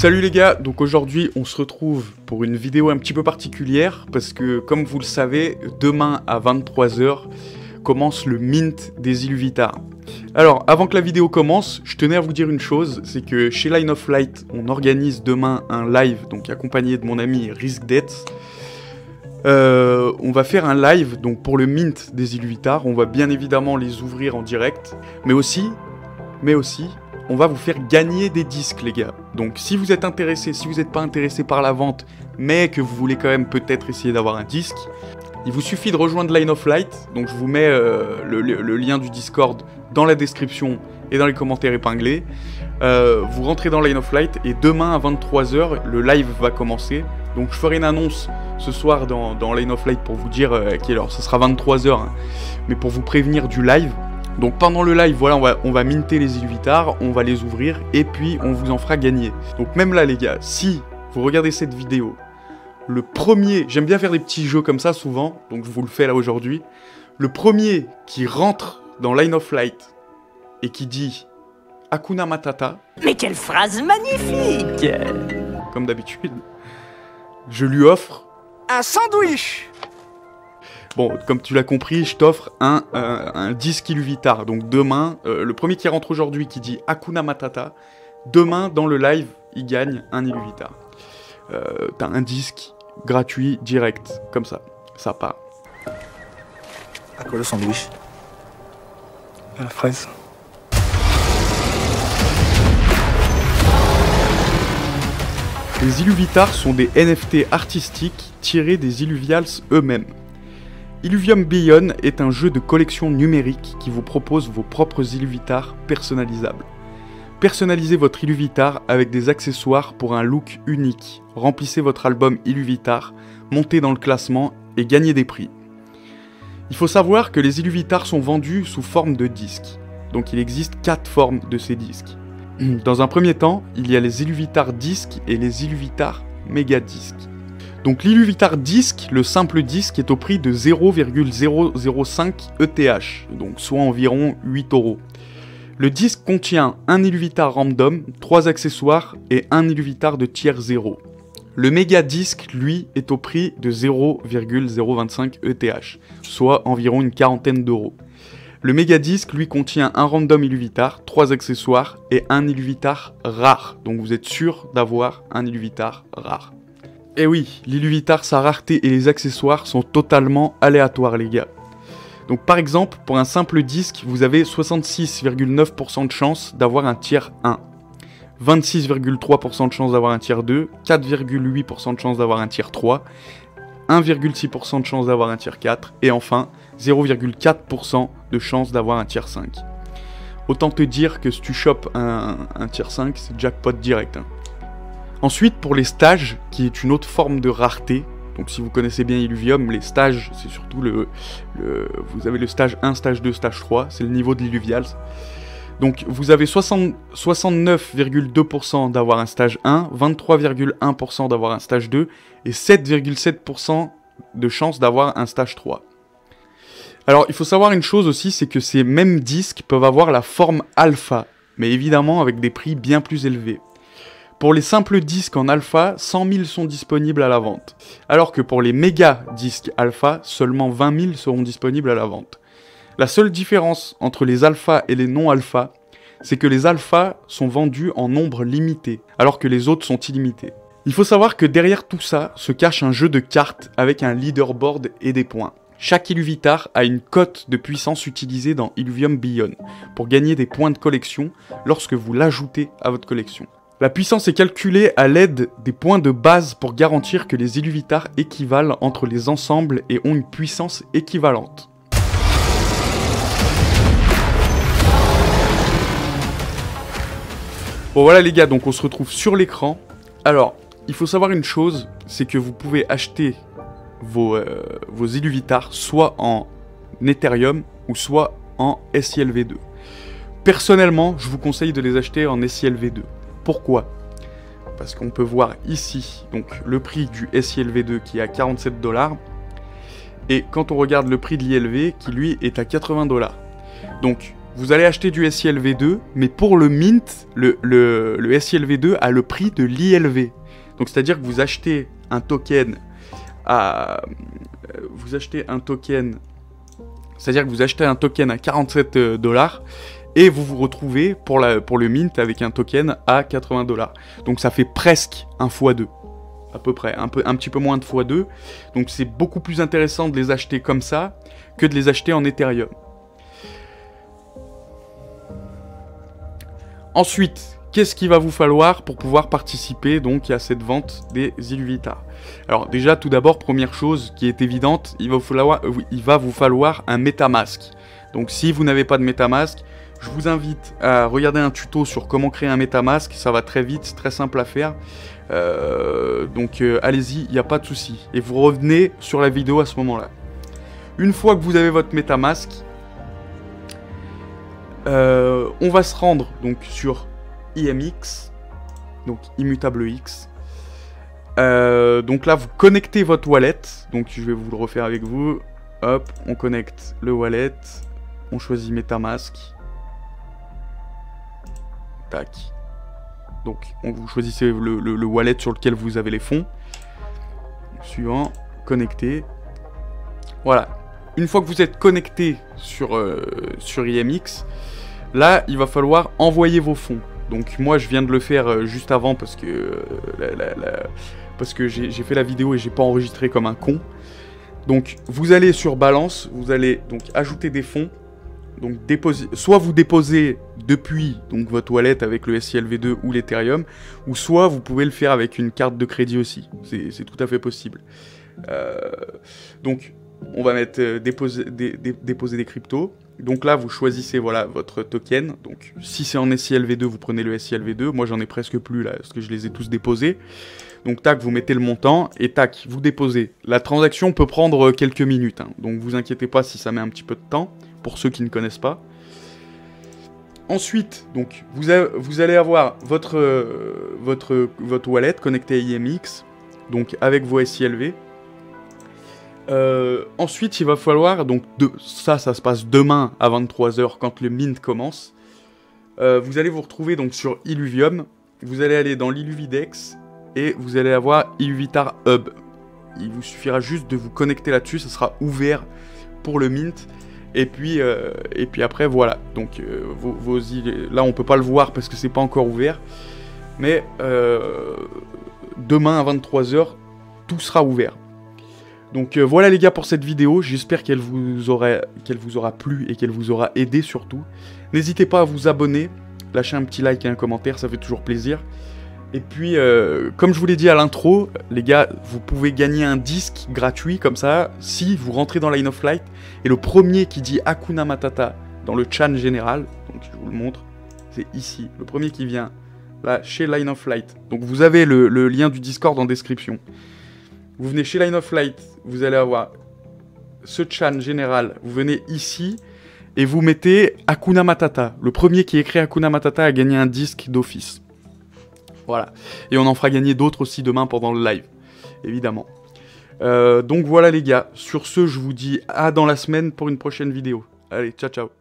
Salut les gars, donc aujourd'hui on se retrouve pour une vidéo un petit peu particulière parce que comme vous le savez, demain à 23 h commence le mint des Iluvitar. Alors avant que la vidéo commence, je tenais à vous dire une chose, c'est que chez Line of Light, on organise demain un live, donc accompagné de mon ami Risk Death. On va faire un live donc pour le mint des Iluvitar, on va bien évidemment les ouvrir en direct, mais aussi, on va vous faire gagner des disques les gars. Donc si vous êtes intéressé, si vous n'êtes pas intéressé par la vente, mais que vous voulez quand même peut-être essayer d'avoir un disque, il vous suffit de rejoindre Line of Light, donc je vous mets le lien du Discord dans la description et dans les commentaires épinglés. Vous rentrez dans Line of Light et demain à 23 h, le live va commencer. Donc je ferai une annonce ce soir dans Line of Light pour vous dire quelle heure, ce sera 23 h, hein, mais pour vous prévenir du live. Donc pendant le live, voilà, on va minter les Iluvitar, on va les ouvrir et puis on vous en fera gagner. Donc même là les gars, si vous regardez cette vidéo, le premier, j'aime bien faire des petits jeux comme ça souvent, donc je vous le fais là aujourd'hui. Le premier qui rentre dans Line of Light et qui dit Hakuna Matata. Mais quelle phrase magnifique! Comme d'habitude, je lui offre un sandwich! Bon, comme tu l'as compris, je t'offre un disque Iluvitar. Donc demain, le premier qui rentre aujourd'hui qui dit Hakuna Matata, demain dans le live, il gagne un Iluvitar. T'as un disque gratuit, direct, comme ça. Ça part. À quoi le sandwich? À la fraise. Les Iluvitar sont des NFT artistiques tirés des Illuvials eux-mêmes. Illuvium Beyond est un jeu de collection numérique qui vous propose vos propres Iluvitar personnalisables. Personnalisez votre Iluvitar avec des accessoires pour un look unique. Remplissez votre album Iluvitar, montez dans le classement et gagnez des prix. Il faut savoir que les Iluvitar sont vendus sous forme de disques. Donc il existe 4 formes de ces disques. Dans un premier temps, il y a les Iluvitar disques et les Iluvitar méga disques. Donc l'Iluvitar disque, le simple disque, est au prix de 0,005 ETH, donc soit environ 8 €. Le disque contient un Iluvitar random, 3 accessoires et un Iluvitar de tiers 0. Le méga disque, lui, est au prix de 0,025 ETH, soit environ une quarantaine d'euros. Le méga disque, lui, contient un random Iluvitar, 3 accessoires et un Iluvitar rare, donc vous êtes sûr d'avoir un Iluvitar rare. Et oui, l'Iluvitar, sa rareté et les accessoires sont totalement aléatoires les gars. Donc par exemple, pour un simple disque, vous avez 66,9% de chance d'avoir un tiers 1, 26,3% de chance d'avoir un tiers 2, 4,8% de chance d'avoir un tiers 3, 1,6% de chance d'avoir un tiers 4, et enfin 0,4% de chance d'avoir un tiers 5. Autant te dire que si tu chopes un tiers 5, c'est jackpot direct. Hein. Ensuite, pour les stages, qui est une autre forme de rareté, donc si vous connaissez bien Illuvium, les stages, c'est surtout vous avez le stage 1, stage 2, stage 3, c'est le niveau de l'Illuvials. Donc vous avez 69,2% d'avoir un stage 1, 23,1% d'avoir un stage 2, et 7,7% de chance d'avoir un stage 3. Alors il faut savoir une chose aussi, c'est que ces mêmes disques peuvent avoir la forme alpha, mais évidemment avec des prix bien plus élevés. Pour les simples disques en alpha, 100 000 sont disponibles à la vente, alors que pour les méga disques alpha, seulement 20 000 seront disponibles à la vente. La seule différence entre les alpha et les non-alpha, c'est que les alpha sont vendus en nombre limité, alors que les autres sont illimités. Il faut savoir que derrière tout ça se cache un jeu de cartes avec un leaderboard et des points. Chaque Iluvitar a une cote de puissance utilisée dans Illuvium Beyond, pour gagner des points de collection lorsque vous l'ajoutez à votre collection. La puissance est calculée à l'aide des points de base pour garantir que les Iluvitar équivalent entre les ensembles et ont une puissance équivalente. Bon voilà les gars, donc on se retrouve sur l'écran. Alors, il faut savoir une chose, c'est que vous pouvez acheter vos Iluvitar soit en Ethereum ou soit en SILV2. Personnellement, je vous conseille de les acheter en SILV2. Pourquoi? Parce qu'on peut voir ici donc, le prix du SILV2 qui est à 47 $, et quand on regarde le prix de l'ILV qui lui est à 80 $. Donc vous allez acheter du SILV2, mais pour le mint, le SILV2 a le prix de l'ILV. Donc c'est-à-dire que vous achetez un token à... C'est-à-dire que vous achetez un token à 47 $, et vous vous retrouvez pour le mint avec un token à 80 $. Donc ça fait presque un x2. À peu près, un petit peu moins de x2. Donc c'est beaucoup plus intéressant de les acheter comme ça que de les acheter en Ethereum. Ensuite, qu'est-ce qu'il va vous falloir pour pouvoir participer donc à cette vente des Iluvitar? Alors déjà, tout d'abord, première chose qui est évidente, il va vous falloir un MetaMask. Donc si vous n'avez pas de MetaMask, je vous invite à regarder un tuto sur comment créer un MetaMask, ça va très vite, c'est très simple à faire. Allez-y, il n'y a pas de souci. Et vous revenez sur la vidéo à ce moment-là. Une fois que vous avez votre MetaMask, on va se rendre donc sur IMX, donc Immutable X. Donc là, vous connectez votre wallet. Donc je vais vous le refaire avec vous. Hop, on connecte le wallet. On choisit MetaMask. Tac. Donc, vous choisissez le wallet sur lequel vous avez les fonds. Suivant, connecter. Voilà. Une fois que vous êtes connecté sur IMX, là, il va falloir envoyer vos fonds. Donc, moi, je viens de le faire juste avant parce que, j'ai fait la vidéo et j'ai pas enregistré comme un con. Donc, vous allez sur Balance, vous allez donc ajouter des fonds. Donc soit vous déposez depuis donc votre wallet avec le SILV2 ou l'Ethereum, ou soit vous pouvez le faire avec une carte de crédit aussi. C'est tout à fait possible. Donc on va mettre déposer des cryptos. Donc là vous choisissez voilà votre token. Donc si c'est en SILV2, vous prenez le SILV2. Moi j'en ai presque plus là parce que je les ai tous déposés. Donc tac, vous mettez le montant et tac, vous déposez. La transaction peut prendre quelques minutes, hein. Donc vous inquiétez pas si ça met un petit peu de temps. Pour ceux qui ne connaissent pas. Ensuite, donc, vous allez avoir votre wallet connecté à IMX, donc avec vos SILV. Ensuite, il va falloir, donc ça se passe demain à 23 h quand le mint commence. Vous allez vous retrouver donc sur Illuvium. Vous allez aller dans l'Illuvidex et vous allez avoir Illuvitar Hub. Il vous suffira juste de vous connecter là-dessus, ça sera ouvert pour le mint. Et puis après voilà, donc là on peut pas le voir parce que c'est pas encore ouvert, mais demain à 23 h tout sera ouvert. Donc voilà les gars pour cette vidéo, j'espère qu'elle vous aura plu et qu'elle vous aura aidé surtout. N'hésitez pas à vous abonner, lâcher un petit like et un commentaire, ça fait toujours plaisir. Et puis, comme je vous l'ai dit à l'intro, les gars, vous pouvez gagner un disque gratuit comme ça, si vous rentrez dans Line of Flight, et le premier qui dit Hakuna Matata dans le chat général, donc je vous le montre, c'est ici, le premier qui vient, là, chez Line of Flight. Donc vous avez le lien du Discord en description. Vous venez chez Line of Flight, vous allez avoir ce chat général, vous venez ici, et vous mettez Hakuna Matata. Le premier qui écrit Hakuna Matata a gagné un disque d'office. Voilà, et on en fera gagner d'autres aussi demain pendant le live, évidemment. Donc voilà les gars, sur ce je vous dis à dans la semaine pour une prochaine vidéo. Allez, ciao ciao.